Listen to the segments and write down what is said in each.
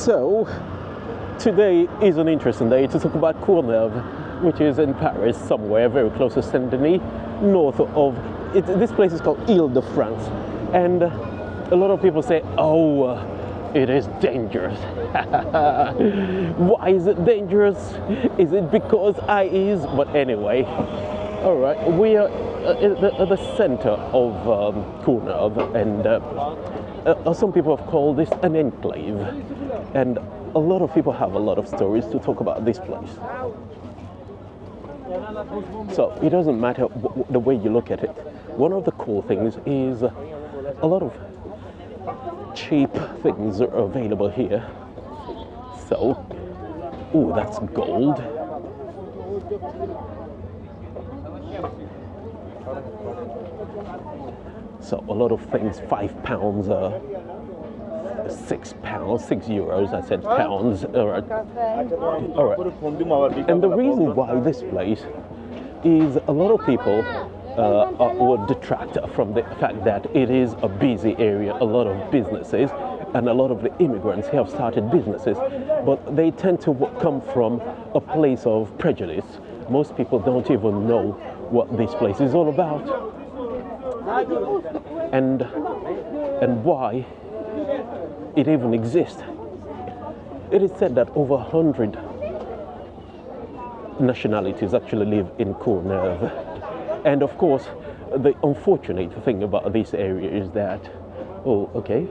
So, today is an interesting day to talk about Courneuve, which is in Paris, somewhere very close to Saint Denis, north of it. This place is called Ile-de-France, and a lot of people say, "Oh, it is dangerous." Why is it dangerous? Is it because I is? But anyway, all right, we are at the center of Courneuve, and some people have called this an enclave, and a lot of people have a lot of stories to talk about this place. So it doesn't matter the way you look at it. One of the cool things is a lot of cheap things are available here. So, ooh, that's gold. So a lot of things, £5, £6, €6. I said pounds. All right. And the reason why this place is a lot of people would detract from the fact that it is a busy area, a lot of businesses, and a lot of the immigrants have started businesses, but they tend to come from a place of prejudice. Most people don't even know what this place is all about, and why it even exists. It is said that over 100 nationalities actually live in Courneuve. And of course, the unfortunate thing about this area is that, oh, okay,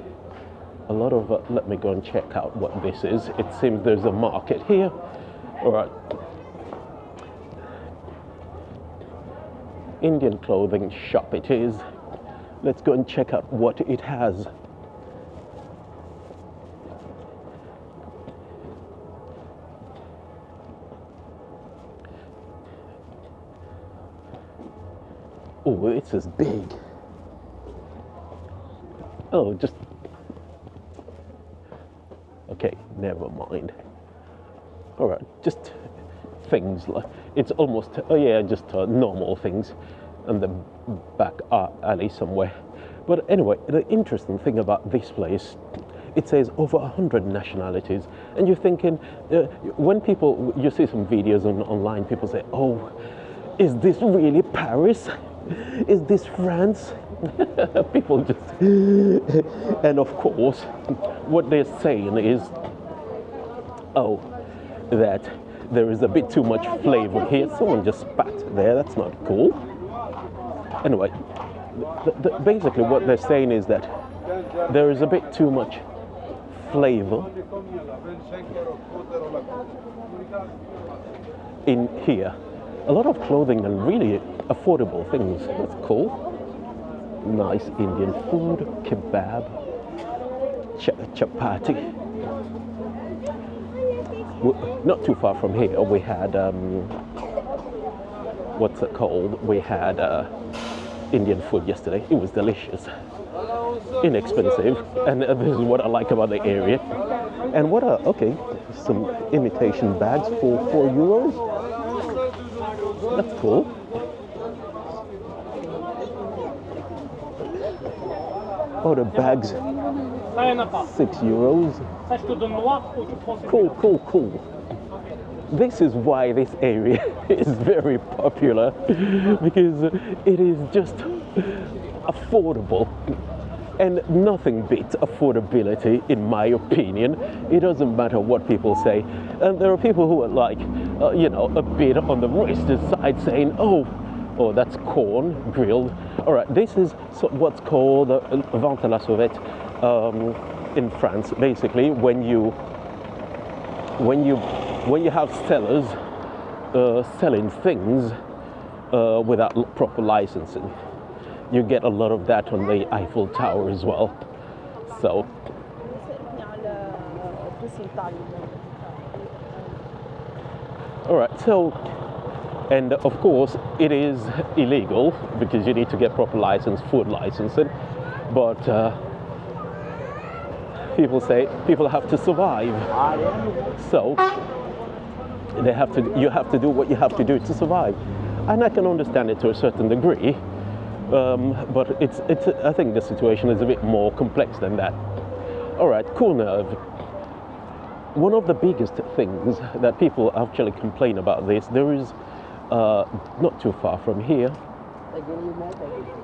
a lot of, let me go and check out what this is. It seems there's a market here. All right. Indian clothing shop it is. Let's go and check out what it has. Oh, it's as big. Oh, just... Okay, never mind. All right, just things like... It's almost, oh yeah, just normal things in the back alley somewhere. But anyway, the interesting thing about this place, it says over 100 nationalities. And you're thinking, when people, you see some videos online, people say, oh, is this really Paris? Is this France? People just... And of course, what they're saying is, oh, that there is a bit too much flavor here. Someone just spat there, that's not cool. Anyway, basically what they're saying is that there is a bit too much flavor in here. A lot of clothing and really affordable things. That's cool. Nice Indian food, kebab, chapati. Not too far from here, we had, what's it called? We had Indian food yesterday. It was delicious, inexpensive, and this is what I like about the area. And what are, okay, some imitation bags for €4. That's cool. Oh, the bags, €6. Cool. This is why this area is very popular, because it is just affordable. And nothing beats affordability, in my opinion. It doesn't matter what people say. And there are people who are like, you know, a bit on the racist side, saying, oh, that's corn grilled. All right, this is what's called vente à la sauvette in France. Basically, when you have sellers selling things without proper licensing. You get a lot of that on the Eiffel Tower as well. So, all right, so, and of course it is illegal because you need to get proper license, food licensing, but people say people have to survive. So you have to do what you have to do to survive. And I can understand it to a certain degree. But I think the situation is a bit more complex than that. All right, Courneuve. one of the biggest things that people actually complain about this, there is not too far from here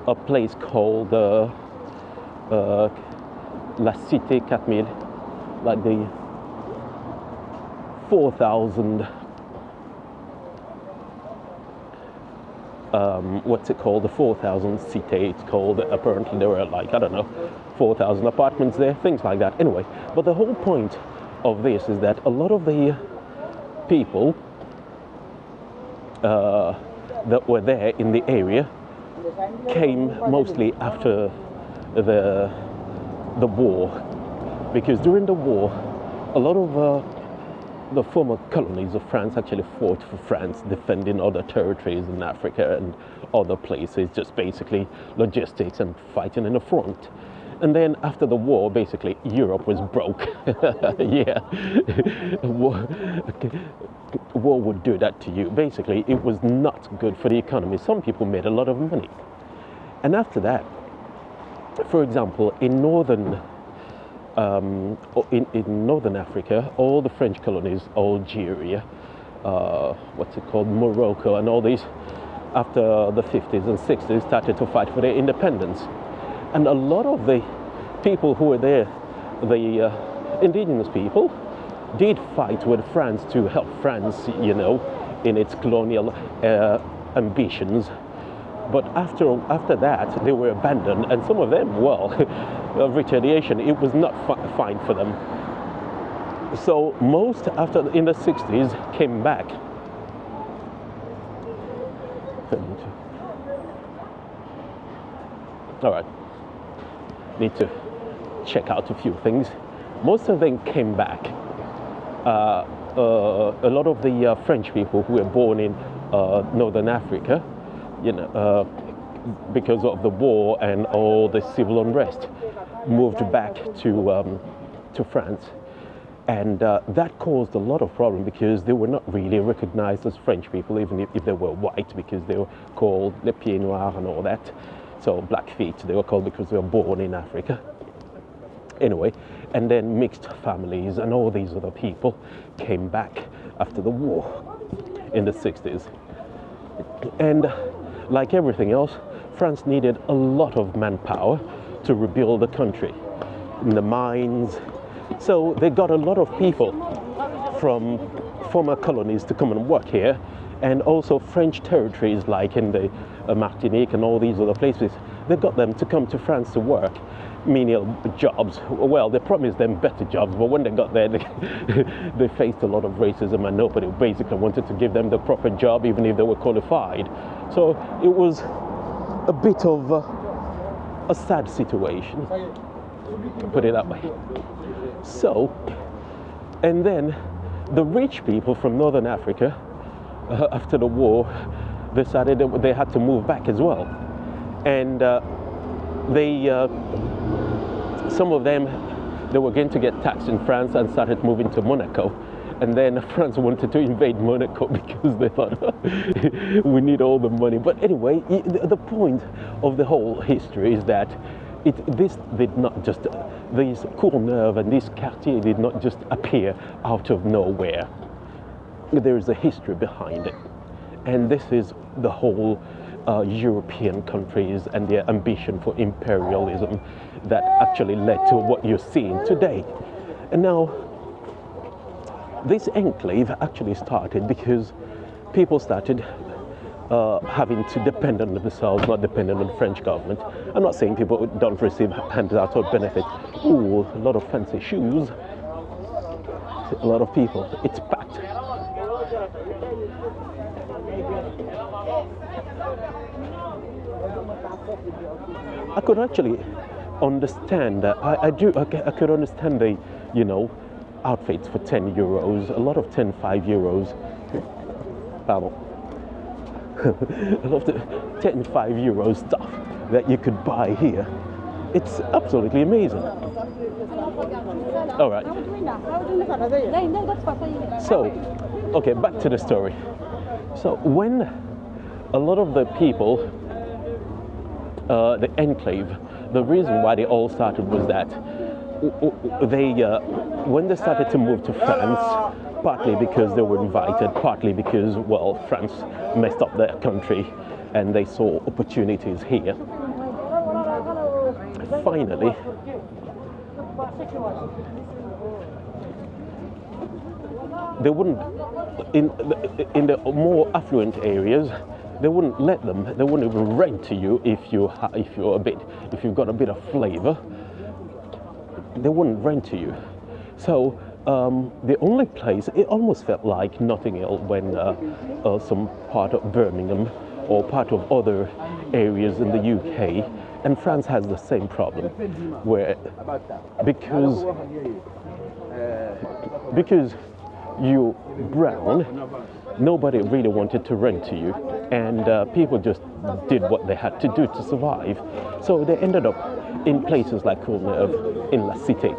a place called La Cité 4000, like the 4,000 what's it called, the 4,000 cité, it's called. Apparently there were, like, I don't know, 4,000 apartments there, things like that. Anyway, but the whole point of this is that a lot of the people that were there in the area came mostly after the war, because during the war a lot of the former colonies of France actually fought for France, defending other territories in Africa and other places, just basically logistics and fighting in the front. And then after the war, basically Europe was broke. Yeah, war would do that to you. Basically, it was not good for the economy. Some people made a lot of money. And after that, for example, in northern Africa, all the French colonies, Algeria, what's it called, Morocco, and all these, after the 50s and 60s, started to fight for their independence. And a lot of the people who were there, the indigenous people, did fight with France to help France, you know, in its colonial ambitions. But after that, they were abandoned, and some of them, well, retaliation, it was not fine for them. So most, in the 60s, came back. All right, need to check out a few things. Most of them came back. A lot of the French people who were born in Northern Africa, you know, because of the war and all the civil unrest, moved back to France, and that caused a lot of problem because they were not really recognized as French people, even if they were white, because they were called les pieds noirs and all that. So Blackfeet, they were called because they were born in Africa. Anyway, and then mixed families and all these other people came back after the war in the 60s. And like everything else, France needed a lot of manpower to rebuild the country, in the mines. So they got a lot of people from former colonies to come and work here, and also French territories like in the Martinique and all these other places. They got them to come to France to work, menial jobs. Well, they promised them better jobs, but when they got there, they faced a lot of racism, and nobody basically wanted to give them the proper job, even if they were qualified. So it was a bit of a sad situation, to put it that way. So, and then the rich people from Northern Africa, after the war, decided that they had to move back as well. And some of them, they were going to get taxed in France and started moving to Monaco. And then France wanted to invade Monaco because they thought, we need all the money. But anyway, the point of the whole history is that this did not just, these Courneuve and this quartier did not just appear out of nowhere. There is a history behind it. And this is the whole European countries and their ambition for imperialism that actually led to what you're seeing today. And now, this enclave actually started because people started having to depend on themselves, not dependent on the French government. I'm not saying people don't receive handouts or benefits. Ooh, a lot of fancy shoes. A lot of people. It's packed. I could actually understand that. I could understand the, you know, outfits for 10 euros, a lot of 5 euros. Pardon. A lot of 5 euros stuff that you could buy here. It's absolutely amazing. All right. So, okay, back to the story. So when a lot of the people, the enclave, the reason why they all started was that they when they started to move to France, partly because they were invited, partly because, well, France messed up their country and they saw opportunities here. Finally, they wouldn't, in the more affluent areas, they wouldn't let them. They wouldn't even rent to you if you've got a bit of flavor. They wouldn't rent to you. So the only place, it almost felt like Notting Hill when some part of Birmingham or part of other areas in the UK, and France has the same problem, where because you're brown, nobody really wanted to rent to you, and people just did what they had to do to survive. So they ended up in places like Courneuve, in La Cité.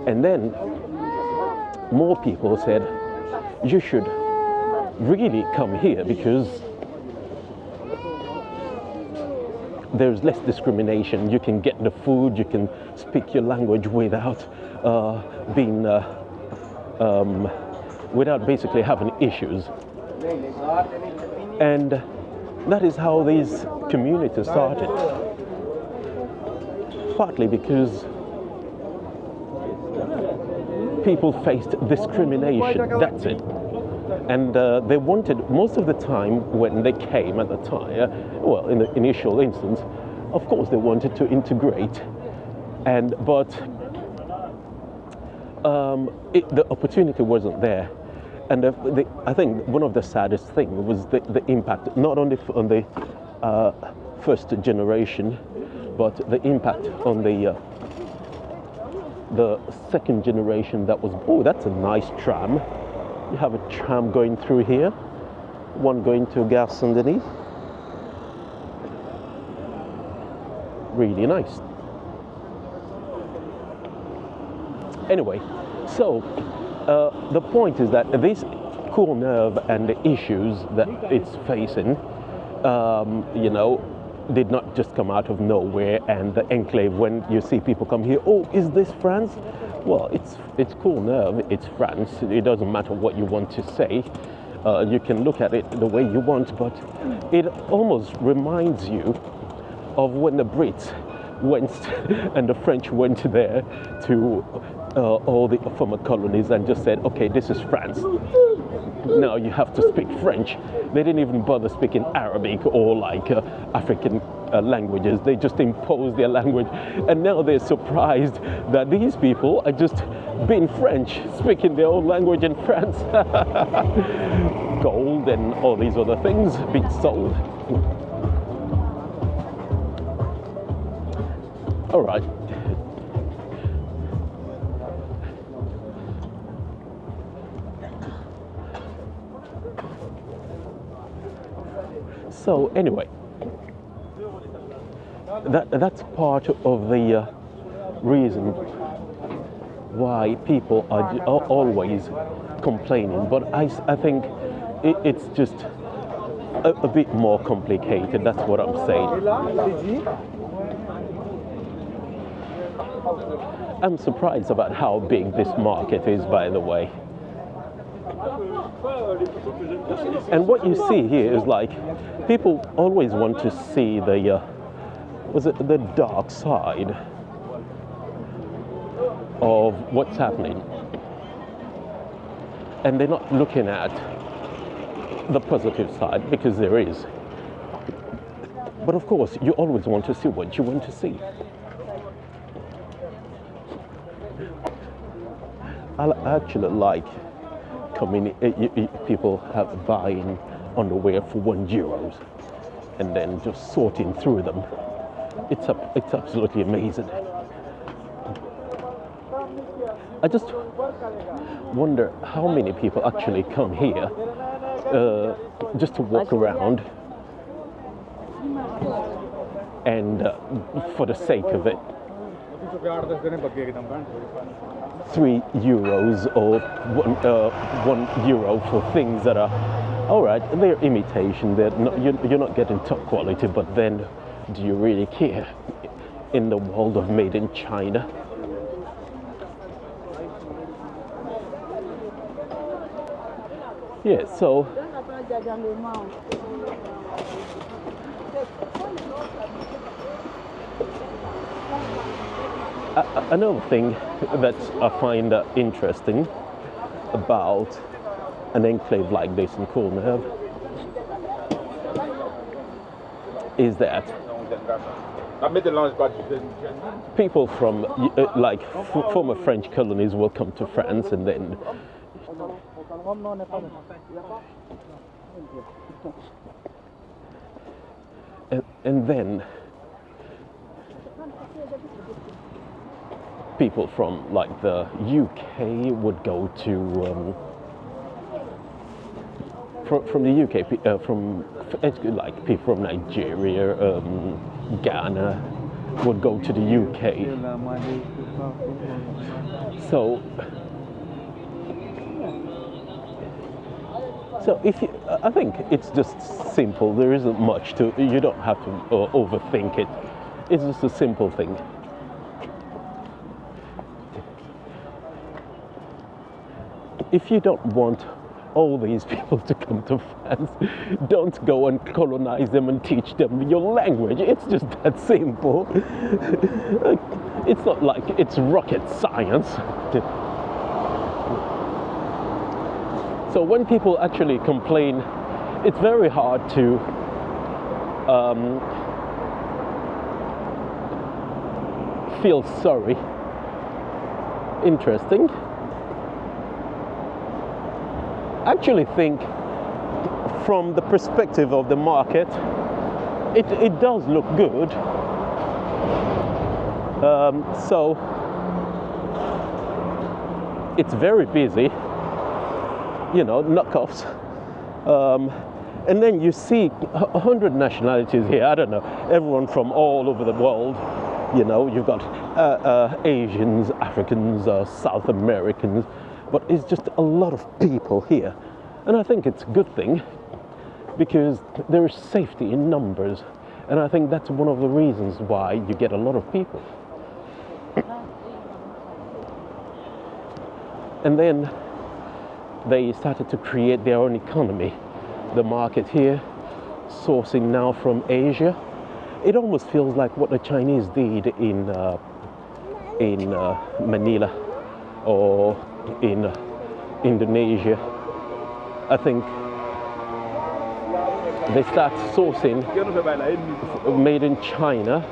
And then more people said, you should really come here because there's less discrimination. You can get the food, you can speak your language without without basically having issues. And that is how these communities started. Partly because people faced discrimination, that's it. And they wanted, most of the time when they came at the time, well, in the initial instance, of course they wanted to integrate, but the opportunity wasn't there. And I think one of the saddest things was the impact, not only on the first generation, but the impact on the second generation that was, oh, that's a nice tram. You have a tram going through here, one going to Gare Saint-Denis. Really nice. Anyway, so the point is that this Courneuve and the issues that it's facing, did not just come out of nowhere. And the enclave, when you see people come here, oh, is this France? Well, it's Courneuve, it's France. It doesn't matter what you want to say. You can look at it the way you want, but it almost reminds you of when the Brits went and the French went there to all the former colonies and just said, okay, this is France. Now you have to speak French. They didn't even bother speaking Arabic or like African languages. They just imposed their language. And now they're surprised that these people are just being French, speaking their own language in France. Gold and all these other things being sold. All right. So anyway, that's part of the reason why people are always complaining. But I think it's just a bit more complicated. That's what I'm saying. I'm surprised about how big this market is, by the way. And what you see here is like, people always want to see the dark side of what's happening. And they're not looking at the positive side, because there is. But of course, you always want to see what you want to see. I actually like people have buying underwear for €1 and then just sorting through them. It's absolutely amazing. I just wonder how many people actually come here just to walk around and for the sake of it. €3 or €1 for things that are all right. They're imitation. You're not getting top quality, but then do you really care in the world of made in China? Yeah, so another thing that I find interesting about an enclave like this in Courneuve is that people from former French colonies will come to France, and then and then people from like the UK would go to from the UK, from like people from Nigeria, Ghana would go to the UK. So if you, I think it's just simple. There isn't much to. You don't have to overthink it. It's just a simple thing. If you don't want all these people to come to France, don't go and colonize them and teach them your language. It's just that simple. It's not like it's rocket science. So when people actually complain, it's very hard to feel sorry. Interesting. I actually think from the perspective of the market, it does look good. So it's very busy, you know, knockoffs. And then you see 100 nationalities here. I don't know, everyone from all over the world. You know, you've got Asians, Africans, South Americans, but it's just a lot of people here. And I think it's a good thing because there is safety in numbers. And I think that's one of the reasons why you get a lot of people. And then they started to create their own economy. The market here, sourcing now from Asia. It almost feels like what the Chinese did in Manila or in Indonesia. I think they start sourcing made in China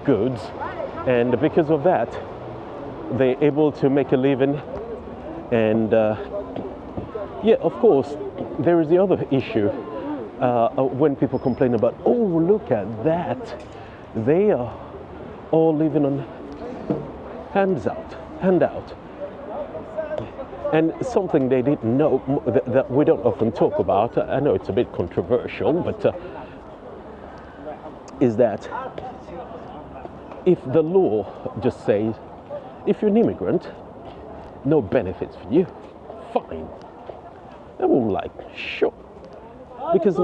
goods, and because of that, they're able to make a living. And yeah, of course, there is the other issue. When people complain about, oh, look at that, they are all living on handout. And something they didn't know that we don't often talk about, I know it's a bit controversial, but is that if the law just says, if you're an immigrant, no benefits for you, fine. And we're like, sure. Because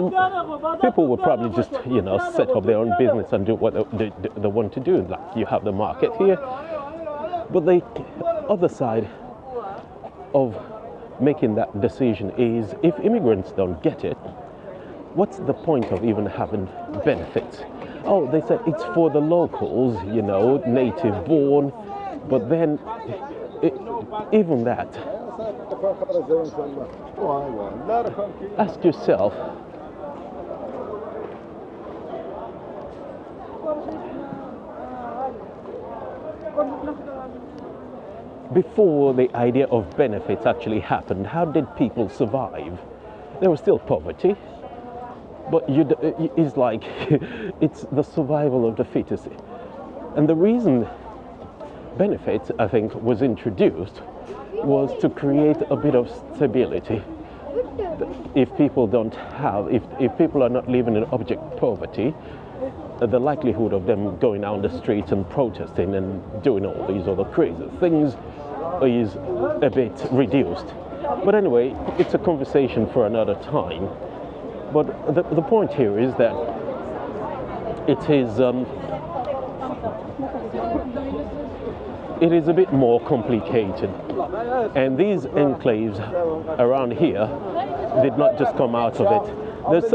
people would probably just, you know, set up their own business and do what they want to do. Like you have the market here, but the other side of making that decision is if immigrants don't get it, what's the point of even having benefits? Oh, they said it's for the locals, you know, native born, but then even that, ask yourself, before the idea of benefits actually happened, how did people survive? There was still poverty, but it's like it's the survival of the fittest. And the reason benefits, I think, was introduced was to create a bit of stability. If people don't have, if people are not living in abject poverty, the likelihood of them going down the streets and protesting and doing all these other crazy things is a bit reduced. But anyway, it's a conversation for another time. But the point here is that it is it is a bit more complicated. And these enclaves around here did not just come out of it. There's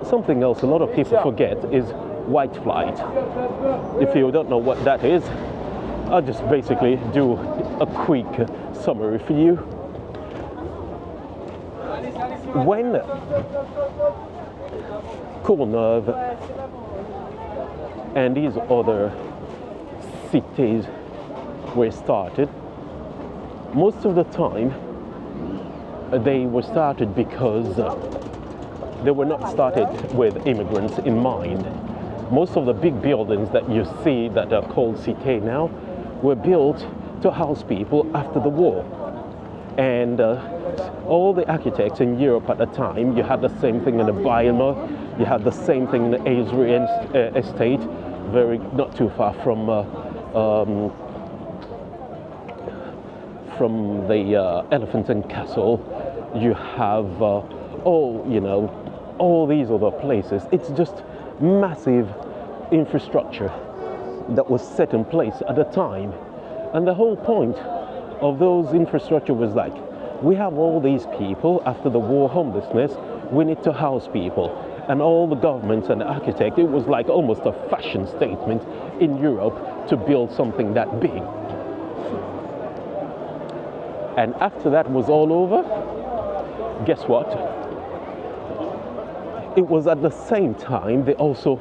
something else a lot of people forget is white flight. If you don't know what that is, I'll just basically do a quick summary for you. When Courneuve and these other cities were started, most of the time they were started because they were not started with immigrants in mind. Most of the big buildings that you see that are called cités now were built to house people after the war. And all the architects in Europe at the time, you had the same thing in the Weimar, you had the same thing in the Asrian estate, not too far from the Elephant and Castle. You have all these other places. It's just massive infrastructure that was set in place at the time. And the whole point of those infrastructure was like, we have all these people after the war homelessness, we need to house people. And all the governments and the architects, it was like almost a fashion statement in Europe to build something that big. And after that was all over, guess what? It was at the same time they also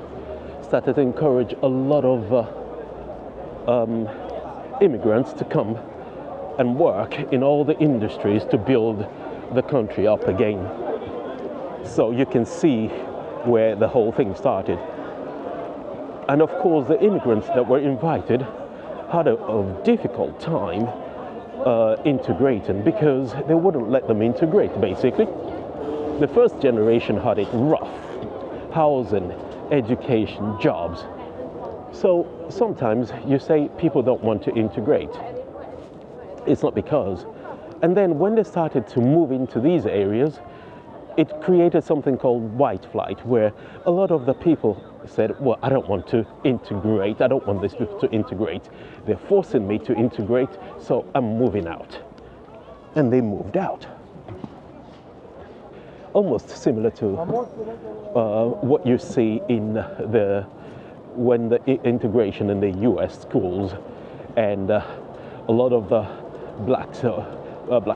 started to encourage a lot of immigrants to come and work in all the industries to build the country up again. So you can see where the whole thing started. And of course the immigrants that were invited had a difficult time integrating, because they wouldn't let them integrate basically. The first generation had it rough: housing, education, jobs. So sometimes you say people don't want to integrate. It's not because. And then when they started to move into these areas, it created something called white flight, where a lot of the people said, well, I don't want to integrate, I don't want these people to integrate. They're forcing me to integrate, so I'm moving out. And they moved out. Almost similar to what you see in when the integration in the US schools, and a lot of the black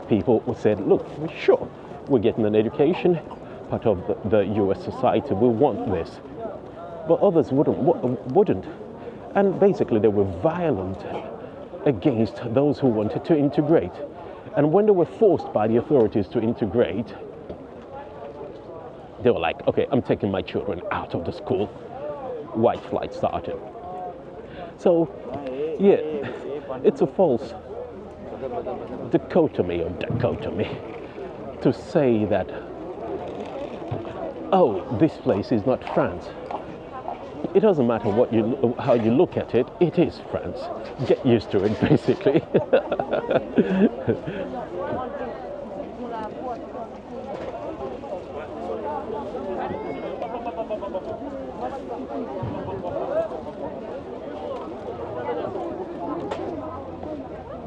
people said, look, sure, we're getting an education, part of the US society, we want this. But others wouldn't. And basically they were violent against those who wanted to integrate. And when they were forced by the authorities to integrate, they were like, okay, I'm taking my children out of the school. White flight started. So, yeah, it's a false dichotomy to say that, oh, this place is not France. It doesn't matter how you look at it, it is France. Get used to it, basically.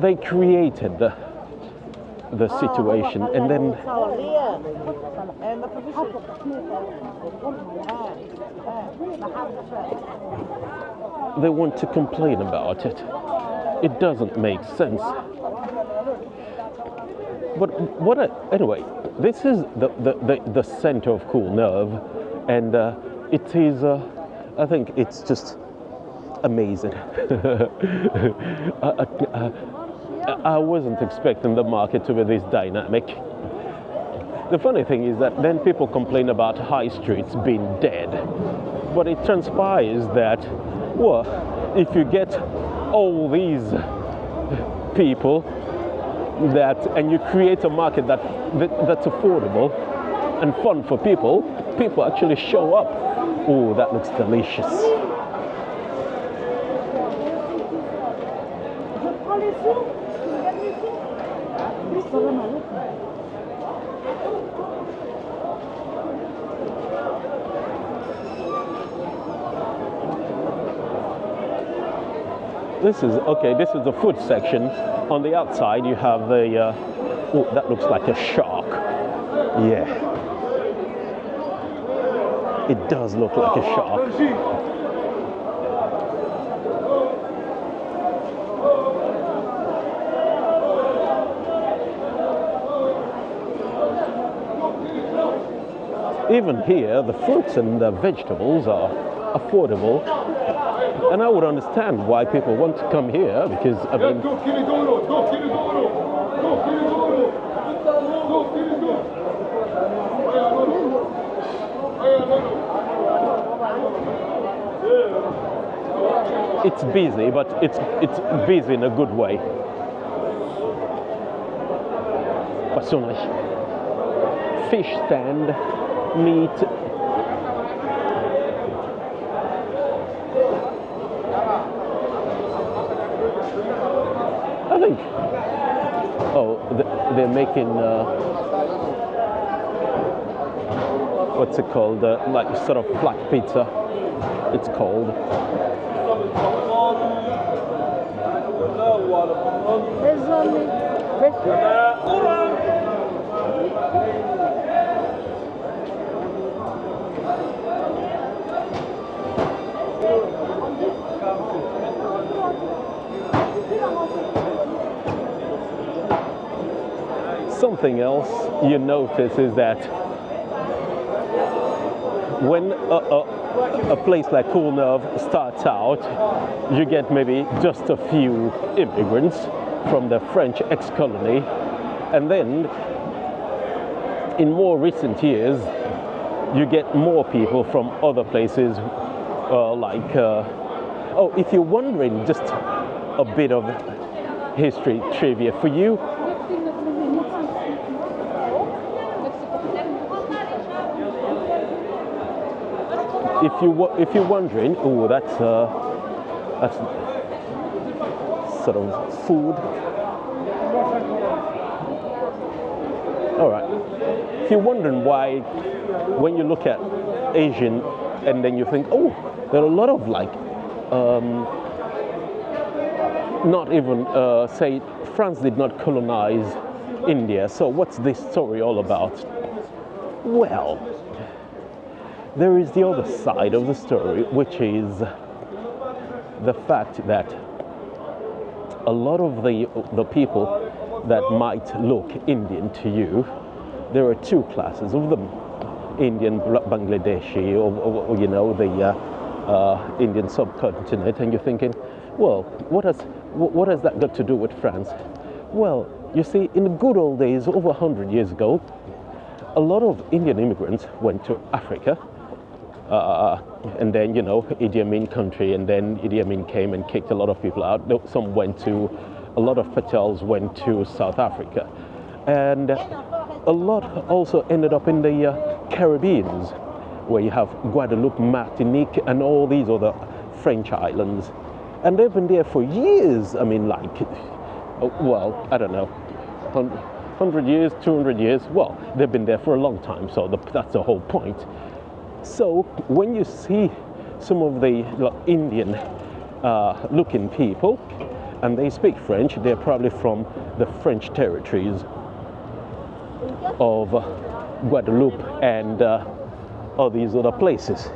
They created the situation, and then they want to complain about it. It doesn't make sense. But anyway, this is the center of Courneuve, and it is, I think it's just amazing. I wasn't expecting the market to be this dynamic. The funny thing is that then people complain about high streets being dead, but it transpires that, well, if you get all these people and you create a market that's affordable and fun for people actually show up. Oh, that looks delicious. This is okay. This is the food section. On the outside, you have the. Oh, that looks like a shark. Yeah, it does look like a shark. Even here, the fruits and the vegetables are affordable, and I would understand why people want to come here because I mean. It's busy, but it's busy in a good way. Personnage. Fish stand, meat. I think. Oh, they're making. What's it called? Like sort of flat pizza. It's called. Something else you notice is that when a place like Courneuve starts out, you get maybe just a few immigrants from the French ex-colony, and then in more recent years you get more people from other places oh, if you're wondering, just a bit of history trivia for you. If you're wondering, oh, that's sort of food. All right. If you're wondering why, when you look at Asian, and then you think, oh, there are a lot of like, not even say France did not colonize India. So what's this story all about? Well. There is the other side of the story, which is the fact that a lot of the people that might look Indian to you, there are two classes of them: Indian, Bangladeshi, or you know, the Indian subcontinent, and you're thinking, well, what has that got to do with France? Well, you see, in the good old days, over 100 years ago, a lot of Indian immigrants went to Africa. And then, you know, Idi Amin country, and then Idi Amin came and kicked a lot of people out. Some went to, a lot of Patels went to South Africa. And a lot also ended up in the Caribbean, where you have Guadeloupe, Martinique, and all these other French islands. And they've been there for years. I mean, like, well, I don't know, 100 years, 200 years. Well, they've been there for a long time, so that's the whole point. So when you see some of the Indian looking people and they speak French, they're probably from the French territories of Guadeloupe and all these other places.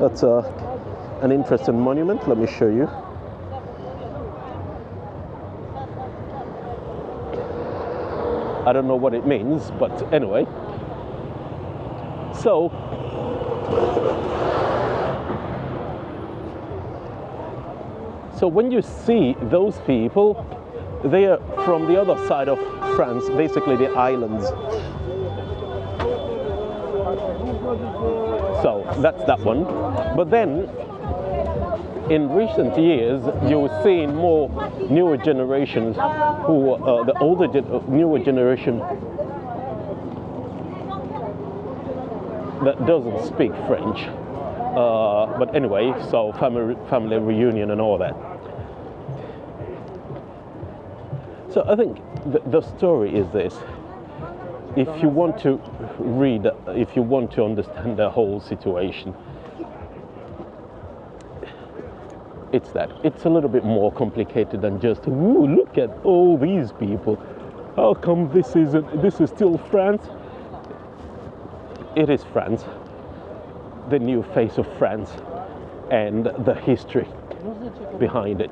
That's an interesting monument. Let me show you. I don't know what it means, but anyway. So when you see those people, they are from the other side of France, basically the islands. So that's that one. But then, in recent years, you're seeing more newer generations who, newer generation that doesn't speak French. But anyway, so family reunion and all that. So I think the story is this. If you want to read, if you want to understand the whole situation, it's that. It's a little bit more complicated than just, ooh, look at all these people. How come this is still France? It is France, the new face of France, and the history behind it.